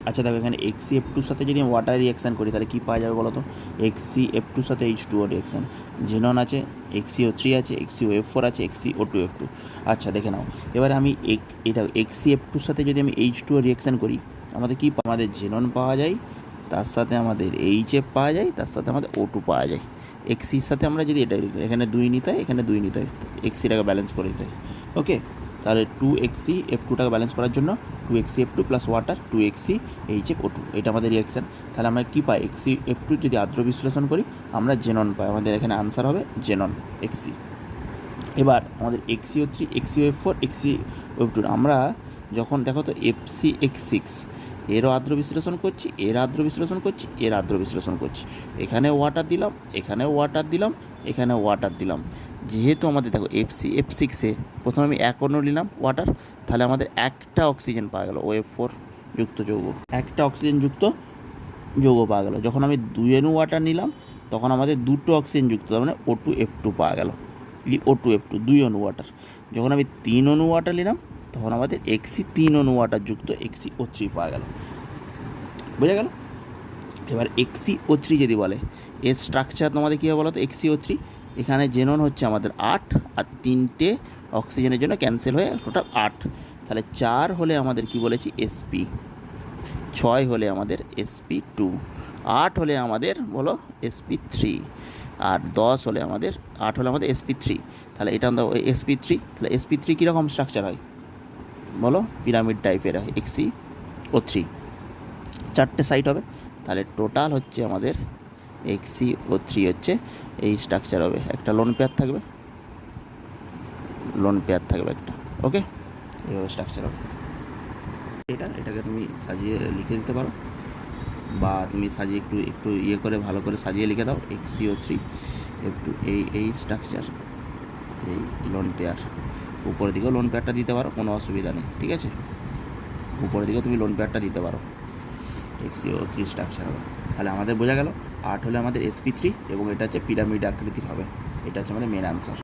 আচ্ছা দেখো এখানে HCF2 সাথে যদি আমি ওয়াটার রিয়াকশান করি তাহলে কী পাওয়া যাবে বলো তো? HCF2 সাথে H2O রিয়াকশান, জেনন আছে, XCO3 আছে, XCOF4 আছে, XCO2F2। আচ্ছা দেখে নাও, এবারে আমি এটা HCF2 সাথে যদি আমি H2O রিয়াকশান করি আমাদের কি আমাদের জেনন পাওয়া যায়, তার সাথে আমাদের HF পাওয়া যায়, তার সাথে আমাদের O2 পাওয়া যায়। এক্সির সাথে আমরা যদি এটা এখানে 2 নিতে হয়, এখানে 2 নিতে হয়, এক্সিটাকে ব্যালেন্স করে দিতে হয়। ওকে, তাহলে 2XCF2টাকে ব্যালেন্স করার জন্য 2XCF2 প্লাস ওয়াটার 2XCHFO2, এটা আমাদের রিয়াকশান। তাহলে আমরা কী পাই? XCF2 যদি আদ্র বিশ্লেষণ করি আমরা জেনন পাই, আমাদের এখানে আনসার হবে জেনন XC। এবার আমাদের XCO3, XCOF4, XCOF2 আমরা যখন দেখো তো FCX6 এরও আদ্র বিশ্লেষণ করছি, এর আদ্র বিশ্লেষণ করছি, এর আদ্র বিশ্লেষণ করছি, এখানে ওয়াটার দিলাম, এখানে ওয়াটার দিলাম, এখানে ওয়াটার দিলাম। যেহেতু আমাদের দেখো FCF6-এ প্রথমে আমি 1 অণু নিলাম ওয়াটার, তাহলে আমাদের একটা অক্সিজেন পাওয়া গেল, OF4 যুক্ত যৌগ, একটা অক্সিজেন যুক্ত যৌগ পাওয়া গেল। যখন আমি 2 অণু ওয়াটার নিলাম তখন আমাদের 2টো অক্সিজেন যুক্ত, তার মানে O2F2 পাওয়া গেল, O2F2 2 অণু ওয়াটার। যখন আমি 3 অণু ওয়াটার নিলাম তখন আমাদের XC3 অণু ওয়াটার যুক্ত XCO3 পাওয়া গেল। বোঝা গেল? এবার XCO3 যদি বলে এর স্ট্রাকচার তোমাদের কী হবে বলো তো? XCO3 এখানে জেনন হচ্ছে আমাদের 8 আর 3টে অক্সিজেনের জন্য ক্যান্সেল হয়ে টোটাল 8, তাহলে 4 হলে আমাদের কি বলেছি? SP, 6 হলে আমাদের SP2, 8 হলে আমাদের বলো SP3, আর 10 হলে আমাদের 8 হলে আমাদের SP3। তাহলে এটা আমরা SP3, তাহলে SP3 কীরকম স্ট্রাকচার হয় বলো? পিরামিড টাইপের হয় XCO3, 4টে সাইট হবে, তাহলে টোটাল হচ্ছে আমাদের XCO3 হচ্ছে এই স্ট্রাকচার হবে। একটা লোন পেয়ার থাকবে, লোন পেয়ার থাকবে একটা। ওকে, এইভাবে স্ট্রাকচার হবে। এটাকে তুমি সাজিয়ে লিখে দিতে পারো, বা তুমি সাজিয়ে একটু ইয়ে করে ভালো করে সাজিয়ে লিখে দাও XCO3 একটু এই স্ট্রাকচার, এই লোন পেয়ার। উপরের দিকেও লোন পেয়ারটা দিতে পারো, কোনো অসুবিধা নেই, ঠিক আছে? উপরের দিকেও তুমি লোন পেয়ারটা দিতে পারো, XCO3 স্ট্রাকচার হবে। তাহলে আমাদের বোঝা গেল 8 হলে আমাদের SP3 এবং এটা হচ্ছে পিরামিড আকৃতির হবে। এটা হচ্ছে আমাদের মেন আনসার।